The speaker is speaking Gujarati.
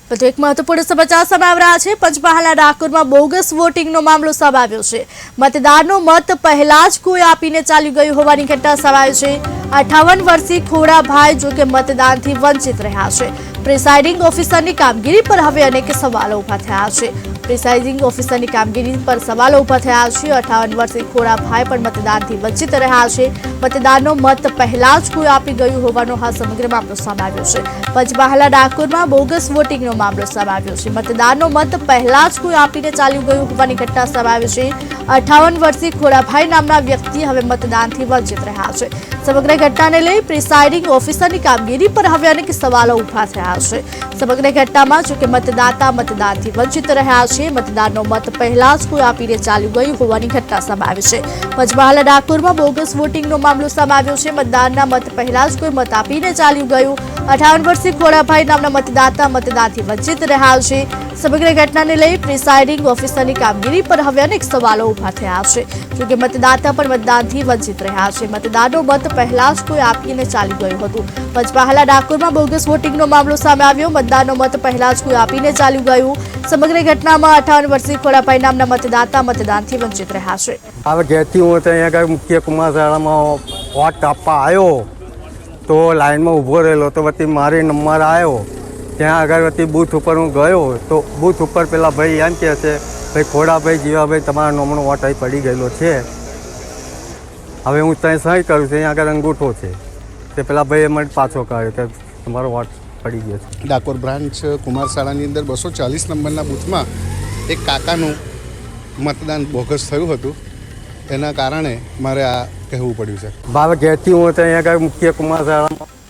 વધુ એક મહત્વપૂર્ણ સમાચાર સામે આવી રહ્યા છે। પંચમહાલના ડાકોરમાં બોગસ વોટિંગનો મામલો સામે આવ્યો છે। મતદારનો મત પહેલા જ કોઈ આપીને ચાલી ગયું હોવાની ઘટના સામે આવી છે। 58 વર્ષીય ખોડાભાઈ જો કે મતદાનથી વંચિત રહ્યા છે। પ્રિસાઇડિંગ ઓફિસરની કામગીરી પર હવે અનેક સવાલો ઉભા થયા છે। પ્રિસાઇડિંગ ઓફિસરની કામગીરી પર સવાલો ઉભા થયા છે। 58 વર્ષીય ખોડાભાઈ પણ મતદાનથી વંચિત રહ્યા છે। મતદારનો મત પહેલા જ કોઈ આપી ગયું હોવાનો આ સમગ્ર મામલો સામે આવ્યો છે। પંચમહાલના ડાકોરમાં બોગસ વોટિંગનો મામલો સામે આવ્યો છે। મતદારનો મત પહેલા જ કોઈ આપીને ચાલ્યું ગયું હોવાની ઘટના સામે આવી છે। 58 વર્ષીય ખોડાભાઈ નામના વ્યક્તિ હવે મતદાનથી વંચિત રહ્યા છે। સમગ્ર ઘટનાને લઈ પ્રિસાઇડિંગ ઓફિસરની કામગીરી પર હવે અનેક સવાલો ઉભા થયા છે। સમગ્ર ઘટનામાં જો કે મતદાતા મતદાનથી વંચિત રહ્યા છે। મતદારનો મત પહેલા જ કોઈ આપીને ચાલ્યું ગયું હોવાની ઘટના સામે આવી છે। પંચમહાલના ડાકોરમાં બોગસ વોટિંગનો મામલો સામે આવ્યો છે। મતદારના મત પહેલા જ કોઈ મત આપીને ચાલ્યું ગયું। 58 વર્ષીય ખોડાભાઈ નામના મતદાતા મતદાનથી વંચિત રહ્યા છે। સમગ્ર ઘટનાને લઈ પ્રિસાઇડિંગ ઓફિસરની કામગીરી પર હવે અનેક સવાલો ઉભા થયા છે। જોકે મતદાતા પણ મતદાનથી વંચિત રહ્યા છે। મતદારનો મત પહેલા જ કોઈ આપીને ચાલી ગયું હતું। પંચમહાલના ડાકોરમાં બોગસ વોટિંગનો મામલો સામે આવ્યો। મતદારનો મત પહેલા જ કોઈ આપીને ચાલ્યું ગયું। સમગ્ર ઘટનામાં 58 વર્ષીય ખોડાભાઈ નામના મતદાતા મતદાનથી વંચિત રહ્યા છે। હવે ઘેરથી હું ત્યાં આગળ મુખ્ય કુમાર શાળામાં વોટ આપવા આવ્યો તો લાઈનમાં ઊભો રહેલો તો વતી મારે નંબર આવ્યો। ત્યાં આગળ વતી બૂથ ઉપર હું ગયો તો બૂથ ઉપર પેલા ભાઈ એમ કહે છે ભાઈ ખોડાભાઈ જીવાભાઈ તમારા નામનો વોટ અહીં પડી ગયેલો છે। હવે હું ત્યાં સહી કરું છું, ત્યાં આગળ અંગૂઠો છે તે પેલા ભાઈએ મને પાછો કાઢ્યો કે તમારો વોટ પડી ગયો છે। ડાકોર બ્રાન્ચ કુમાર શાળાની અંદર 240 નંબરના બૂથમાં એક કાકાનું મતદાન બોગસ થયું હતું। એના કારણે મારે આ કહેવું પડ્યું છે। હવે ઘેરથી હું ત્યાં આગળ મુખ્ય કુમાર શાળામાં